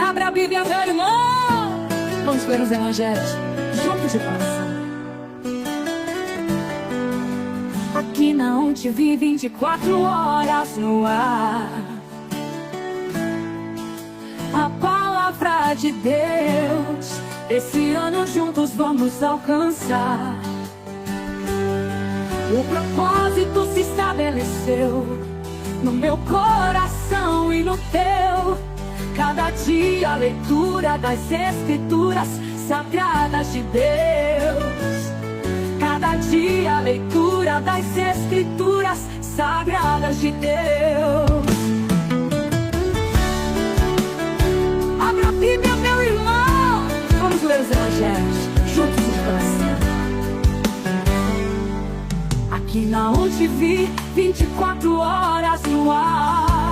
Abre a Bíblia, meu irmão. Vamos ler os evangelhos juntos de coração. Aqui não te vi 24 horas no ar. A palavra de Deus, esse ano juntos vamos alcançar. O propósito se estabeleceu no meu coração e no teu. Cada dia a leitura das escrituras sagradas de Deus. Cada dia a leitura das escrituras sagradas de Deus. Abra a Bíblia, meu irmão. Vamos ler os evangelhos juntos de coração. Aqui não te vi 24 horas no ar.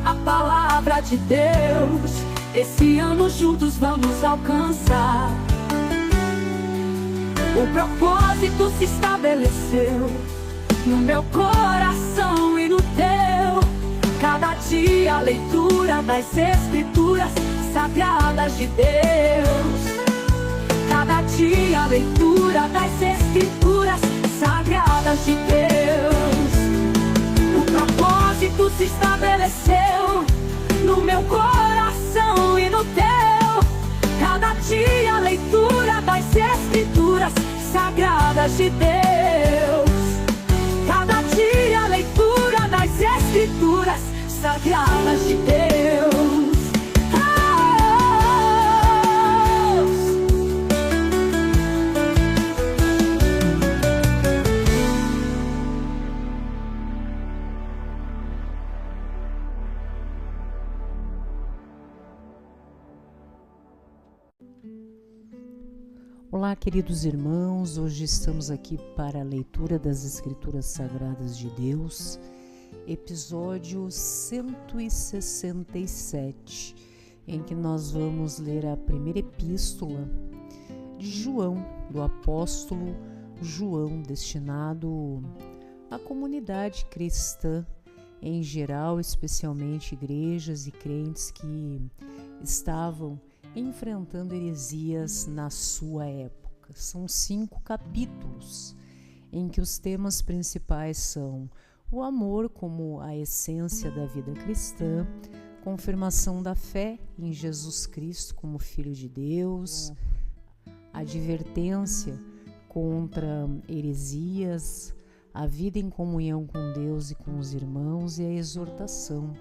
A palavra de Deus, esse ano juntos vamos alcançar. O propósito se estabeleceu no meu coração e no teu. Cada dia a leitura das escrituras sagradas de Deus. Cada dia a leitura das escrituras sagradas de Deus. O propósito se estabeleceu no meu coração e no teu. Cada dia a leitura das escrituras sagradas de Deus. Cada dia a leitura das escrituras sagradas de Deus. Olá, queridos irmãos, hoje estamos aqui para a leitura das Escrituras Sagradas de Deus, episódio 167, em que nós vamos ler a primeira epístola de João, do apóstolo João, destinado à comunidade cristã em geral, especialmente igrejas e crentes que estavam enfrentando heresias na sua época. São 5 capítulos em que os temas principais são o amor como a essência da vida cristã, confirmação da fé em Jesus Cristo como Filho de Deus, advertência contra heresias, a vida em comunhão com Deus e com os irmãos e a exortação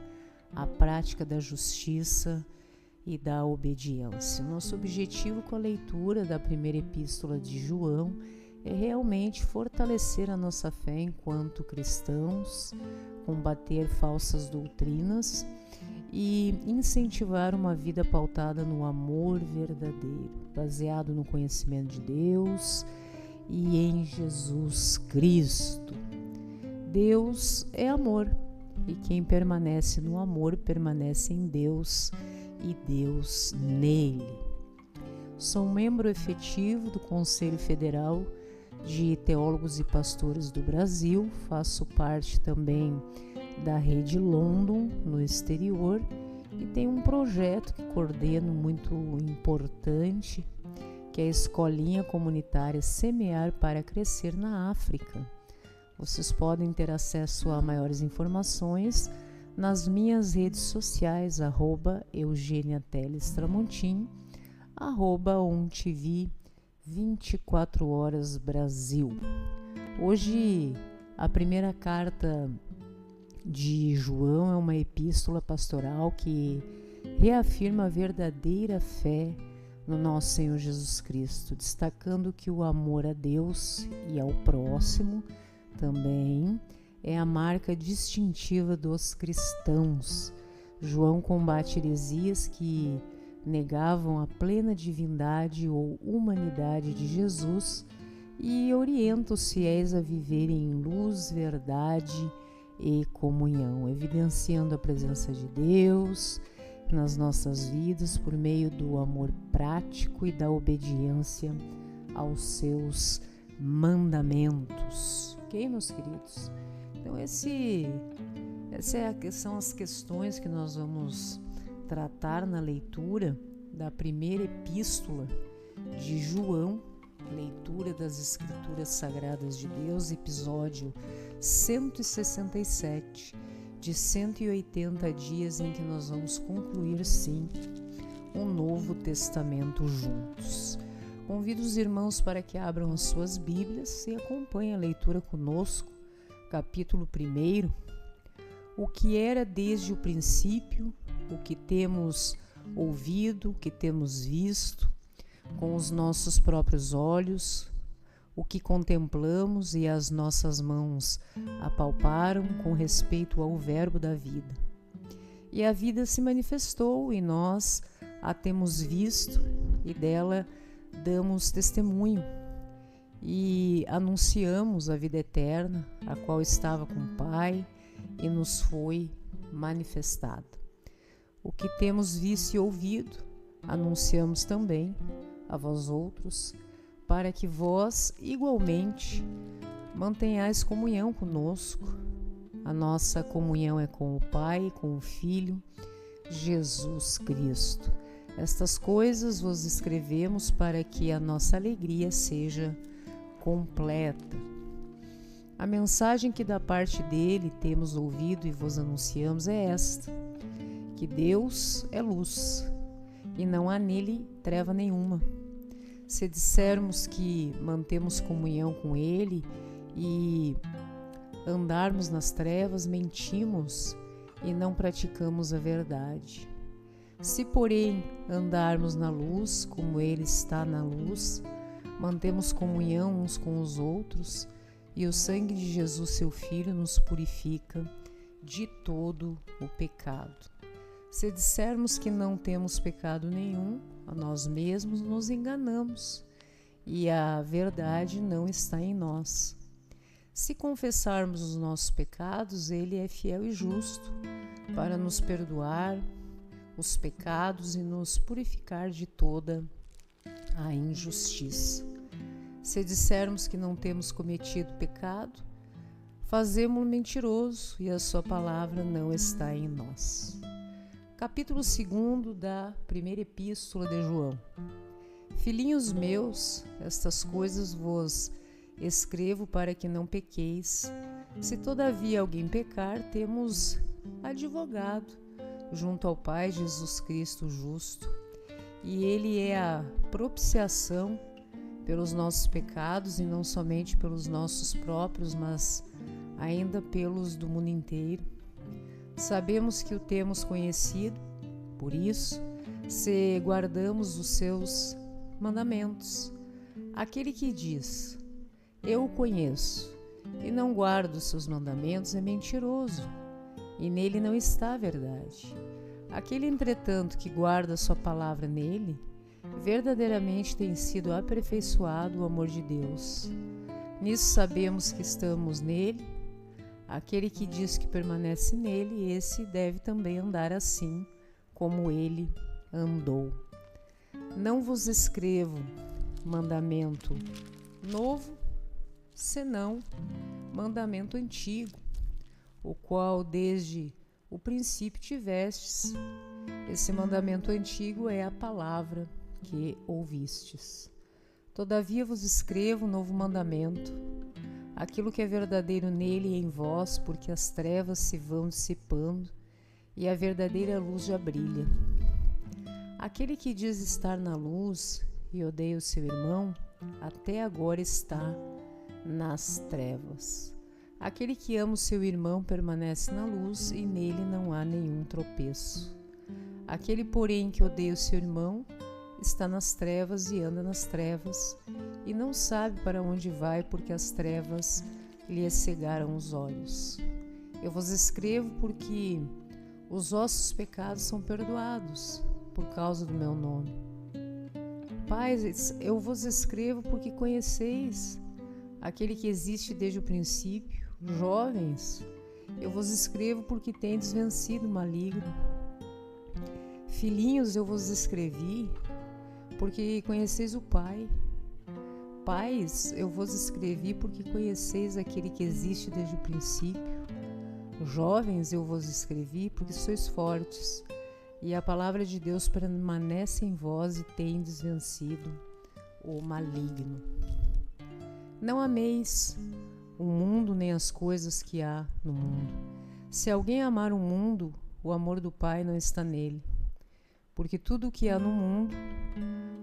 à prática da justiça e da obediência. Nosso objetivo com a leitura da primeira epístola de João é realmente fortalecer a nossa fé enquanto cristãos, combater falsas doutrinas e incentivar uma vida pautada no amor verdadeiro, baseado no conhecimento de Deus e em Jesus Cristo. Deus é amor e quem permanece no amor permanece em Deus e Deus nele. Sou um membro efetivo do Conselho Federal de Teólogos e Pastores do Brasil, faço parte também da Rede London no exterior e tenho um projeto que coordeno muito importante, que é a Escolinha Comunitária Semear para Crescer na África. Vocês podem ter acesso a maiores informações nas minhas redes sociais, @Eugênia Teles Tramontim, @OnTV 24 Horas Brasil. Hoje, a primeira carta de João é uma epístola pastoral que reafirma a verdadeira fé no nosso Senhor Jesus Cristo, destacando que o amor a Deus e ao próximo também é a marca distintiva dos cristãos. João combate heresias que negavam a plena divindade ou humanidade de Jesus e orienta os fiéis a viverem em luz, verdade e comunhão, evidenciando a presença de Deus nas nossas vidas por meio do amor prático e da obediência aos seus mandamentos. Ok, meus queridos? Então, essas são as questões que nós vamos tratar na leitura da primeira epístola de João, leitura das Escrituras Sagradas de Deus, episódio 167, de 180 dias em que nós vamos concluir, sim, um Novo Testamento juntos. Convido os irmãos para que abram as suas Bíblias e acompanhem a leitura conosco, capítulo 1, o que era desde o princípio, o que temos ouvido, o que temos visto com os nossos próprios olhos, o que contemplamos e as nossas mãos apalparam com respeito ao Verbo da vida. E a vida se manifestou e nós a temos visto e dela damos testemunho e anunciamos a vida eterna, a qual estava com o Pai e nos foi manifestada. O que temos visto e ouvido, anunciamos também a vós outros, para que vós igualmente mantenhais comunhão conosco. A nossa comunhão é com o Pai e com o Filho, Jesus Cristo. Estas coisas vos escrevemos para que a nossa alegria seja completa. A mensagem que da parte dele temos ouvido e vos anunciamos é esta: que Deus é luz e não há nele treva nenhuma. Se dissermos que mantemos comunhão com ele e andarmos nas trevas, mentimos e não praticamos a verdade. Se, porém, andarmos na luz, como ele está na luz, mantemos comunhão uns com os outros, e o sangue de Jesus, seu Filho, nos purifica de todo o pecado. Se dissermos que não temos pecado nenhum, a nós mesmos nos enganamos, e a verdade não está em nós. Se confessarmos os nossos pecados, ele é fiel e justo para nos perdoar os pecados e nos purificar de toda a injustiça. Se dissermos que não temos cometido pecado, fazemo-lo mentiroso e a sua palavra não está em nós. Capítulo 2 da primeira epístola de João. Filhinhos meus, estas coisas vos escrevo para que não pequeis. Se todavia alguém pecar, temos advogado junto ao Pai, Jesus Cristo justo, e ele é a propiciação pelos nossos pecados, e não somente pelos nossos próprios, mas ainda pelos do mundo inteiro. Sabemos que o temos conhecido, por isso, se guardamos os seus mandamentos. Aquele que diz, eu o conheço, e não guarda os seus mandamentos, é mentiroso, e nele não está a verdade. Aquele, entretanto, que guarda a sua palavra nele, verdadeiramente tem sido aperfeiçoado o amor de Deus. Nisso sabemos que estamos nele. Aquele que diz que permanece nele, esse deve também andar assim como ele andou. Não vos escrevo mandamento novo, senão mandamento antigo, o qual desde o princípio tivestes. Esse mandamento antigo é a palavra que ouvistes. Todavia vos escrevo um novo mandamento, aquilo que é verdadeiro nele e em vós, porque as trevas se vão dissipando e a verdadeira luz já brilha. Aquele que diz estar na luz e odeia o seu irmão, até agora está nas trevas. Aquele que ama o seu irmão permanece na luz e nele não há nenhum tropeço. Aquele, porém, que odeia o seu irmão está nas trevas e anda nas trevas e não sabe para onde vai, porque as trevas lhe cegaram os olhos. Eu vos escrevo porque os vossos pecados são perdoados por causa do meu nome. Pais, eu vos escrevo porque conheceis aquele que existe desde o princípio. Jovens, eu vos escrevo porque tendes vencido o maligno. Filhinhos, eu vos escrevi porque conheceis o Pai. Pais, eu vos escrevi porque conheceis aquele que existe desde o princípio. Jovens, eu vos escrevi porque sois fortes e a palavra de Deus permanece em vós e tendes vencido o maligno. Não ameis o mundo nem as coisas que há no mundo. Se alguém amar o mundo, o amor do Pai não está nele. Porque tudo o que há no mundo,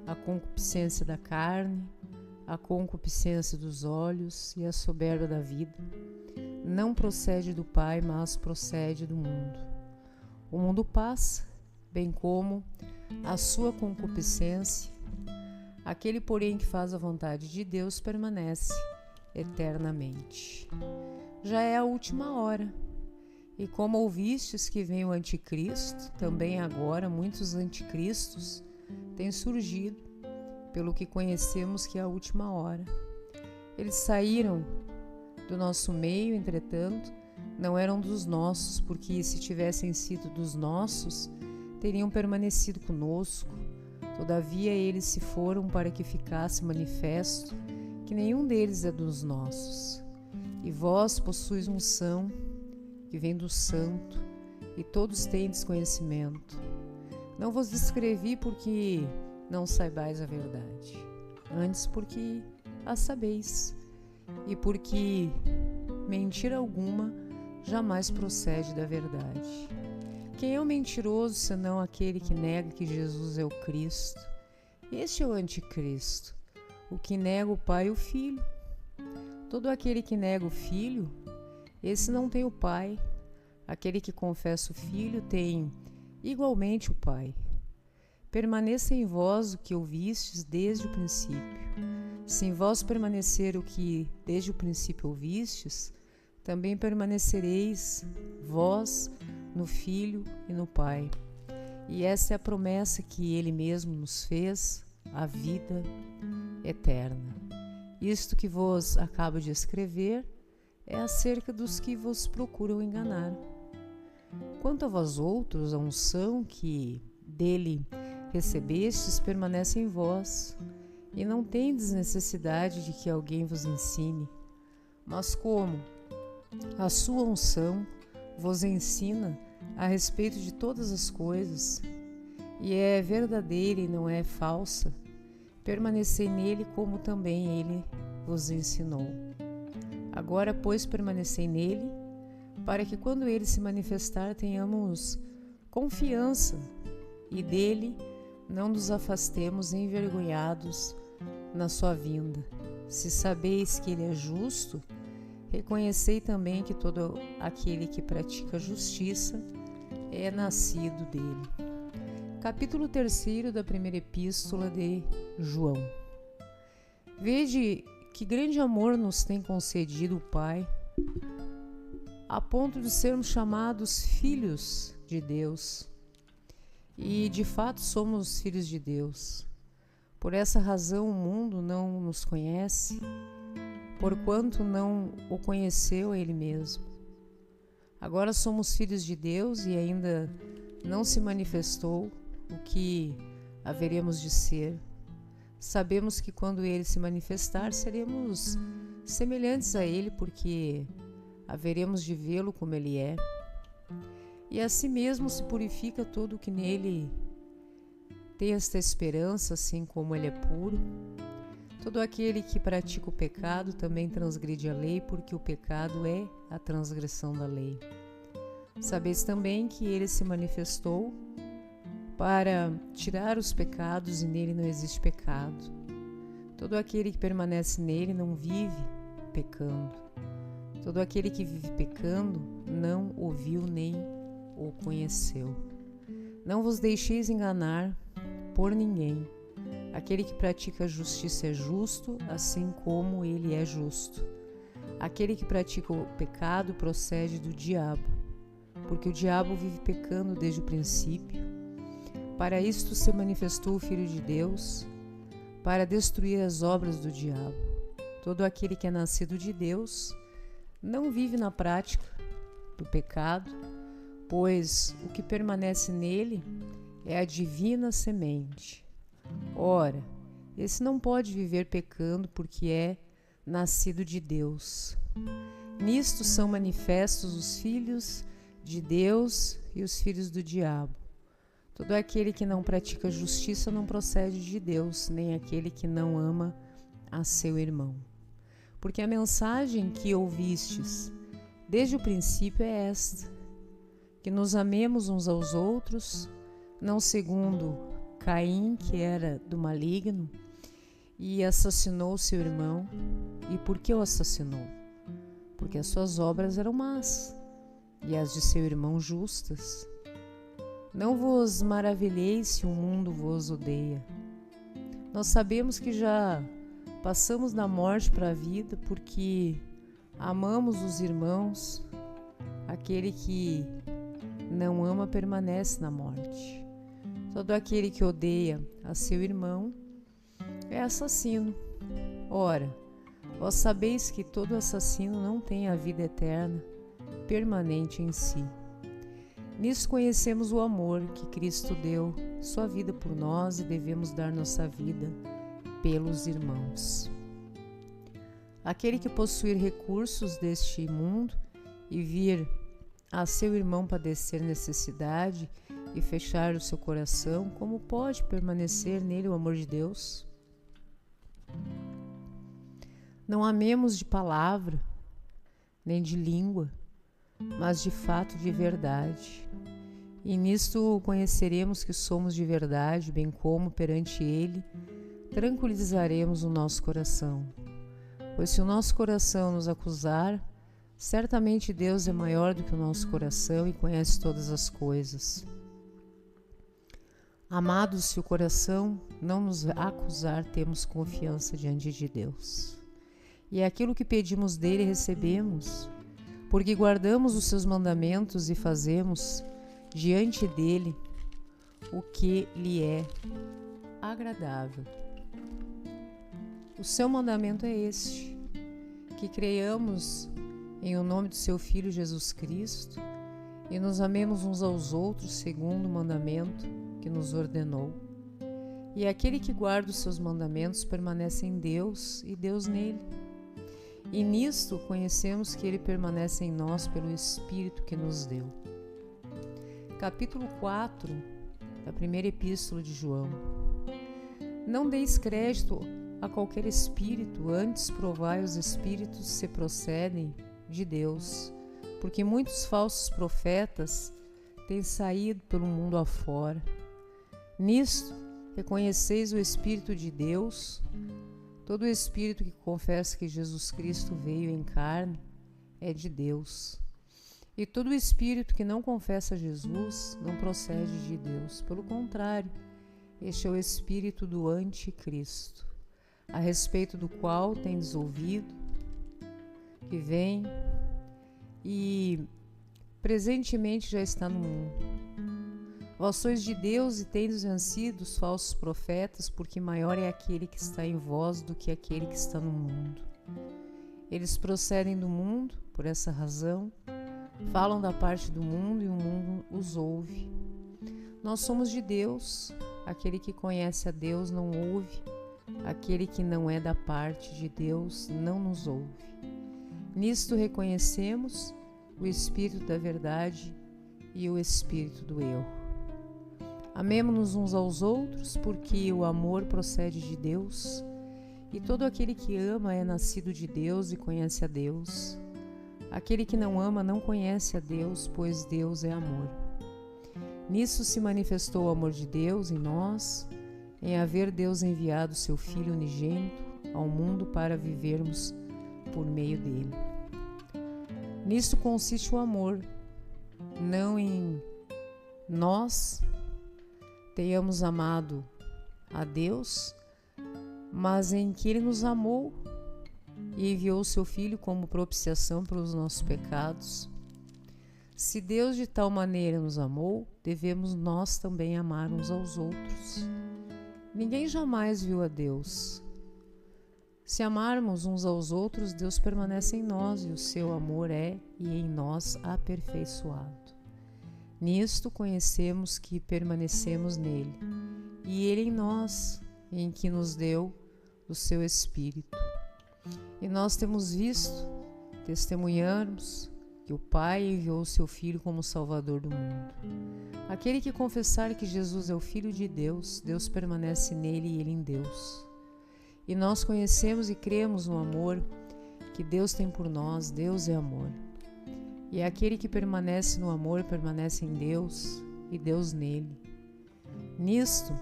a concupiscência da carne, a concupiscência dos olhos e a soberba da vida, não procede do Pai, mas procede do mundo. O mundo passa, bem como a sua concupiscência. Aquele, porém, que faz a vontade de Deus permanece eternamente. Já é a última hora. E como ouvistes que vem o anticristo, também agora muitos anticristos têm surgido, pelo que conhecemos que é a última hora. Eles saíram do nosso meio, entretanto, não eram dos nossos, porque se tivessem sido dos nossos, teriam permanecido conosco. Todavia eles se foram para que ficasse manifesto que nenhum deles é dos nossos. E vós possuis unção que vem do Santo, e todos tendes conhecimento. Não vos escrevi porque não saibais a verdade, antes porque a sabeis, e porque mentira alguma jamais procede da verdade. Quem é o mentiroso, senão aquele que nega que Jesus é o Cristo? Este é o anticristo, o que nega o Pai e o Filho. Todo aquele que nega o Filho, esse não tem o Pai. Aquele que confessa o Filho tem igualmente o Pai. Permaneça em vós o que ouvistes desde o princípio. Se em vós permanecer o que desde o princípio ouvistes, também permanecereis vós no Filho e no Pai. E essa é a promessa que Ele mesmo nos fez, a vida eterna. Isto que vos acabo de escrever é acerca dos que vos procuram enganar. Quanto a vós outros, a unção que dele recebestes permanece em vós, e não tendes necessidade de que alguém vos ensine. Mas como a sua unção vos ensina a respeito de todas as coisas, e é verdadeira e não é falsa, permanecei nele como também ele vos ensinou. Agora, pois, permanecei nele, para que quando ele se manifestar tenhamos confiança e dele não nos afastemos envergonhados na sua vinda. Se sabeis que ele é justo, reconhecei também que todo aquele que pratica justiça é nascido dele. Capítulo 3 da primeira epístola de João. Vede que grande amor nos tem concedido o Pai, a ponto de sermos chamados filhos de Deus. E de fato somos filhos de Deus. Por essa razão o mundo não nos conhece, porquanto não o conheceu a Ele mesmo. Agora somos filhos de Deus e ainda não se manifestou o que haveremos de ser. Sabemos que quando Ele se manifestar, seremos semelhantes a Ele, porque haveremos de vê-lo como Ele é. E assim mesmo se purifica todo o que nele tem esta esperança, assim como Ele é puro. Todo aquele que pratica o pecado também transgride a lei, porque o pecado é a transgressão da lei. Sabeis também que Ele se manifestou para tirar os pecados e nele não existe pecado. Todo aquele que permanece nele não vive pecando. Todo aquele que vive pecando não o viu nem o conheceu. Não vos deixeis enganar por ninguém. Aquele que pratica a justiça é justo, assim como ele é justo. Aquele que pratica o pecado procede do diabo, porque o diabo vive pecando desde o princípio. Para isto se manifestou o Filho de Deus, para destruir as obras do diabo. Todo aquele que é nascido de Deus não vive na prática do pecado, pois o que permanece nele é a divina semente. Ora, esse não pode viver pecando porque é nascido de Deus. Nisto são manifestos os filhos de Deus e os filhos do diabo. Todo aquele que não pratica justiça não procede de Deus, nem aquele que não ama a seu irmão. Porque a mensagem que ouvistes desde o princípio é esta: que nos amemos uns aos outros, não segundo Caim, que era do maligno, e assassinou seu irmão. E por que o assassinou? Porque as suas obras eram más, e as de seu irmão justas. Não vos maravilheis se o mundo vos odeia. Nós sabemos que já passamos da morte para a vida, porque amamos os irmãos. Aquele que não ama permanece na morte. Todo aquele que odeia a seu irmão é assassino. Ora, vós sabeis que todo assassino não tem a vida eterna permanente em si. Nisso conhecemos o amor que Cristo deu sua vida por nós, e devemos dar nossa vida pelos irmãos. Aquele que possuir recursos deste mundo e vir a seu irmão padecer necessidade e fechar o seu coração, como pode permanecer nele o amor de Deus? Não amemos de palavra, nem de língua, mas de fato de verdade. E nisto conheceremos que somos de verdade, bem como perante Ele tranquilizaremos o nosso coração. Pois se o nosso coração nos acusar, certamente Deus é maior do que o nosso coração e conhece todas as coisas. Amados, se o coração não nos acusar, temos confiança diante de Deus. E é aquilo que pedimos dele recebemos, porque guardamos os seus mandamentos e fazemos diante dele o que lhe é agradável. O seu mandamento é este: que creiamos em o nome do seu Filho Jesus Cristo e nos amemos uns aos outros segundo o mandamento que nos ordenou. E aquele que guarda os seus mandamentos permanece em Deus e Deus nele. E nisto conhecemos que ele permanece em nós pelo Espírito que nos deu. Capítulo 4 da primeira epístola de João. Não deis crédito a qualquer espírito, antes provai os espíritos se procedem de Deus, porque muitos falsos profetas têm saído pelo mundo afora. Nisto reconheceis o Espírito de Deus. Todo espírito que confessa que Jesus Cristo veio em carne é de Deus. E todo espírito que não confessa Jesus não procede de Deus. Pelo contrário, este é o espírito do anticristo, a respeito do qual tendes ouvido, que vem e presentemente já está no mundo. Vós sois de Deus e tendes vencido os falsos profetas, porque maior é aquele que está em vós do que aquele que está no mundo. Eles procedem do mundo, por essa razão, falam da parte do mundo e o mundo os ouve. Nós somos de Deus, aquele que conhece a Deus não ouve, aquele que não é da parte de Deus não nos ouve. Nisto reconhecemos o espírito da verdade e o espírito do erro. Amemo-nos uns aos outros, porque o amor procede de Deus, e todo aquele que ama é nascido de Deus e conhece a Deus. Aquele que não ama não conhece a Deus, pois Deus é amor. Nisso se manifestou o amor de Deus em nós, em haver Deus enviado seu Filho unigênito ao mundo para vivermos por meio dele. Nisto consiste o amor, não em nós tenhamos amado a Deus, mas em que Ele nos amou e enviou o seu Filho como propiciação pelos nossos pecados. Se Deus de tal maneira nos amou, devemos nós também amar uns aos outros. Ninguém jamais viu a Deus. Se amarmos uns aos outros, Deus permanece em nós e o seu amor é e em nós aperfeiçoado. Nisto conhecemos que permanecemos nele, e ele em nós, em que nos deu o seu Espírito. E nós temos visto, testemunhamos que o Pai enviou o seu Filho como Salvador do mundo. Aquele que confessar que Jesus é o Filho de Deus, Deus permanece nele e ele em Deus. E nós conhecemos e cremos no amor que Deus tem por nós. Deus é amor. E aquele que permanece no amor permanece em Deus e Deus nele. Nisto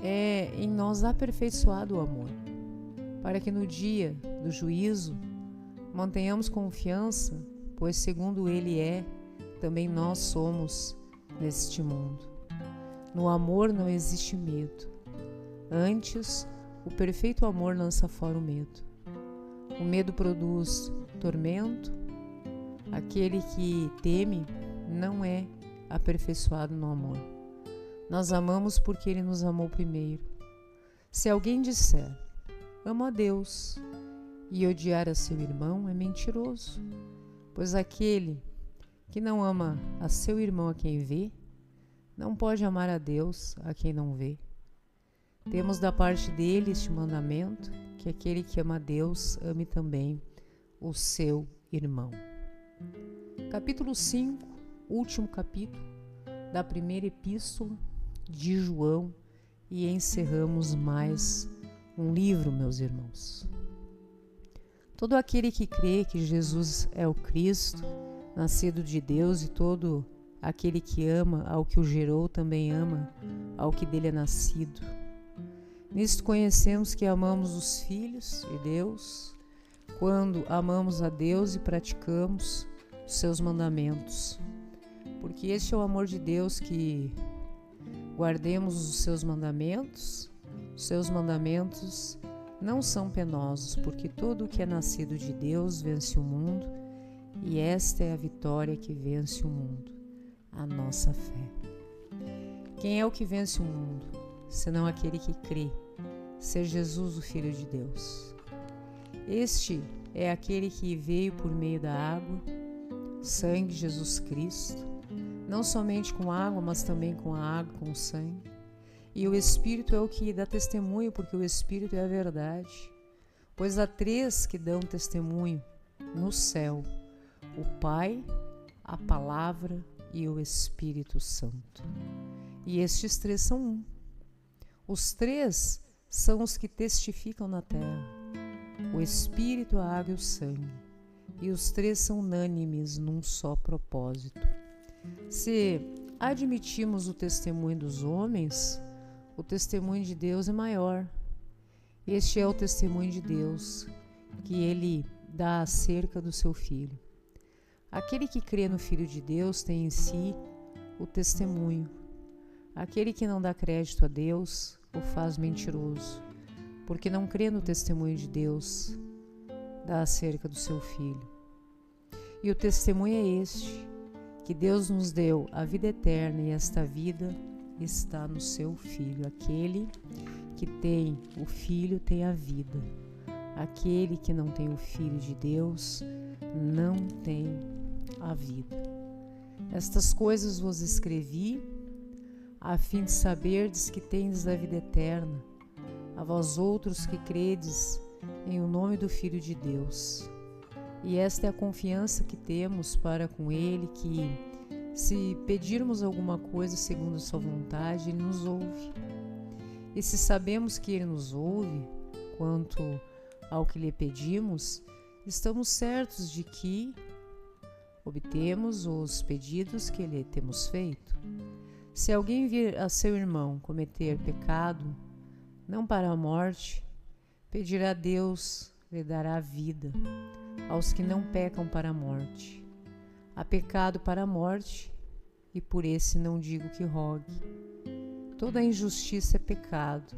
é em nós aperfeiçoado o amor, para que no dia do juízo mantenhamos confiança, pois segundo ele é, também nós somos neste mundo. No amor não existe medo. Antes, o perfeito amor lança fora o medo. O medo produz tormento. Aquele que teme não é aperfeiçoado no amor. Nós amamos porque ele nos amou primeiro. Se alguém disser, amo a Deus, e odiar a seu irmão, é mentiroso. Pois aquele que não ama a seu irmão a quem vê, não pode amar a Deus a quem não vê. Temos da parte dele este mandamento, que aquele que ama a Deus ame também o seu irmão. Capítulo 5, último capítulo da primeira epístola de João, e encerramos mais um livro, meus irmãos. Todo aquele que crê que Jesus é o Cristo, nascido de Deus, e todo aquele que ama ao que o gerou também ama ao que dele é nascido. Nisto conhecemos que amamos os filhos de Deus, quando amamos a Deus e praticamos os seus mandamentos. Porque este é o amor de Deus, que guardemos os seus mandamentos. Os seus mandamentos não são penosos, porque todo o que é nascido de Deus vence o mundo, e esta é a vitória que vence o mundo, a nossa fé. Quem é o que vence o mundo, senão aquele que crê ser Jesus o Filho de Deus? Este é aquele que veio por meio da água, sangue de Jesus Cristo, não somente com água, mas também com a água, com o sangue. E o Espírito é o que dá testemunho, porque o Espírito é a verdade. Pois há três que dão testemunho no céu: o Pai, a Palavra e o Espírito Santo. E estes três são um. Os três são os que testificam na terra: o Espírito, a água e o sangue. E os três são unânimes num só propósito. Se admitimos o testemunho dos homens, o testemunho de Deus é maior. Este é o testemunho de Deus, que ele dá acerca do seu Filho. Aquele que crê no Filho de Deus tem em si o testemunho. Aquele que não dá crédito a Deus o faz mentiroso, porque não crê no testemunho de Deus, dá acerca do seu Filho. E o testemunho é este, que Deus nos deu a vida eterna, e esta vida está no seu Filho. Aquele que tem o Filho tem a vida. Aquele que não tem o Filho de Deus não tem a vida. Estas coisas vos escrevi, a fim de saberdes que tendes a vida eterna, a vós outros que credes em o nome do Filho de Deus. E esta é a confiança que temos para com Ele, que se pedirmos alguma coisa segundo a sua vontade, Ele nos ouve. E se sabemos que Ele nos ouve, quanto ao que lhe pedimos, estamos certos de que obtemos os pedidos que lhe temos feito. Se alguém vir a seu irmão cometer pecado, não para a morte, pedirá a Deus, lhe dará a vida aos que não pecam para a morte. Há pecado para a morte, e por esse não digo que rogue. Toda injustiça é pecado,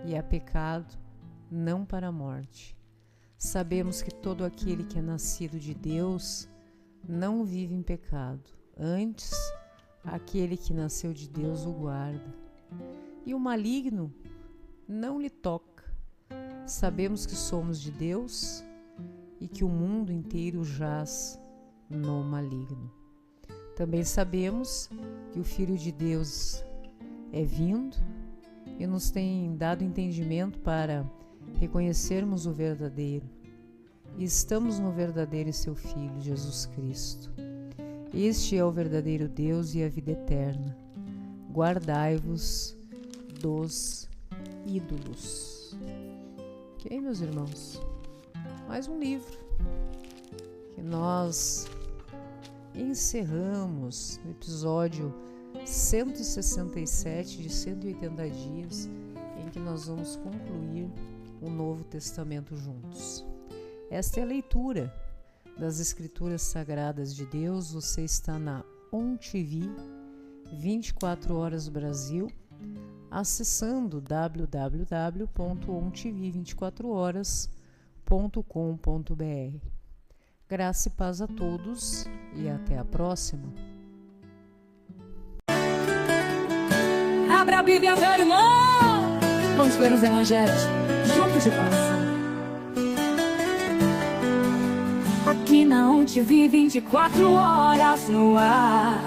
e há pecado não para a morte. Sabemos que todo aquele que é nascido de Deus não vive em pecado. Antes, aquele que nasceu de Deus o guarda, e o maligno não lhe toca. Sabemos que somos de Deus e que o mundo inteiro jaz no maligno. Também sabemos que o Filho de Deus é vindo e nos tem dado entendimento para reconhecermos o verdadeiro. e estamos no verdadeiro em seu Filho, Jesus Cristo. Este é o verdadeiro Deus e a vida eterna. Guardai-vos dos ídolos. Ok, meus irmãos? Mais um livro que nós encerramos no episódio 167 de 180 dias, em que nós vamos concluir o Novo Testamento juntos. Esta é a leitura das Escrituras Sagradas de Deus. Você está na OnTV 24 Horas Brasil, acessando www.ontv24horas.com.br. Graça e paz a todos e até a próxima. Abra a Bíblia, meu irmão. Vamos ler os evangelhos juntos de coração. Aqui na OnTV 24 horas no ar.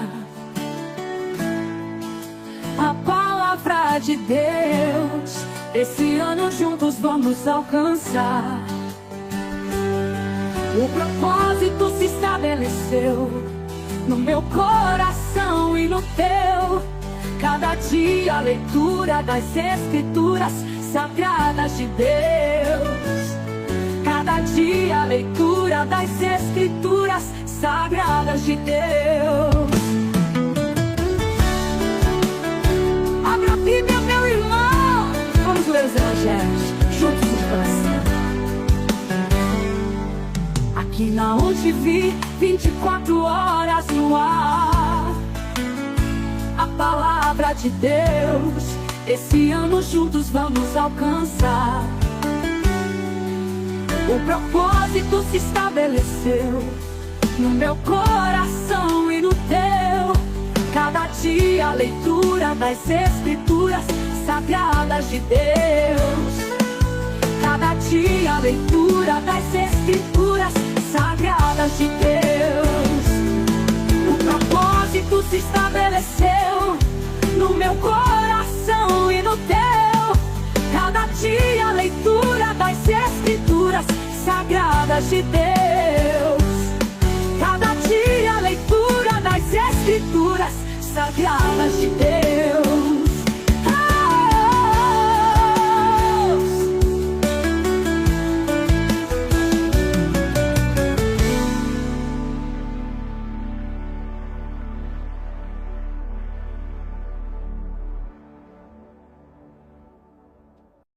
A palavra de Deus, esse ano juntos vamos alcançar. O propósito se estabeleceu no meu coração e no teu. Cada dia a leitura das Escrituras Sagradas de Deus. Cada dia a leitura das Escrituras Sagradas de Deus. Abra a Bíblia, meu irmão. Vamos ler os evangelhos juntos no coração. Aqui na OnTV 24 horas no ar. A palavra de Deus, esse ano juntos vamos alcançar. O propósito se estabeleceu no meu coração e no teu. Cada dia a leitura das Escrituras Sagradas de Deus. Cada dia a leitura das Escrituras Sagradas de Deus. O propósito se estabeleceu no meu coração e no teu. Cada dia a leitura das Escrituras Sagradas de Deus. Cada dia a leitura das Escrituras Sagradas de Deus.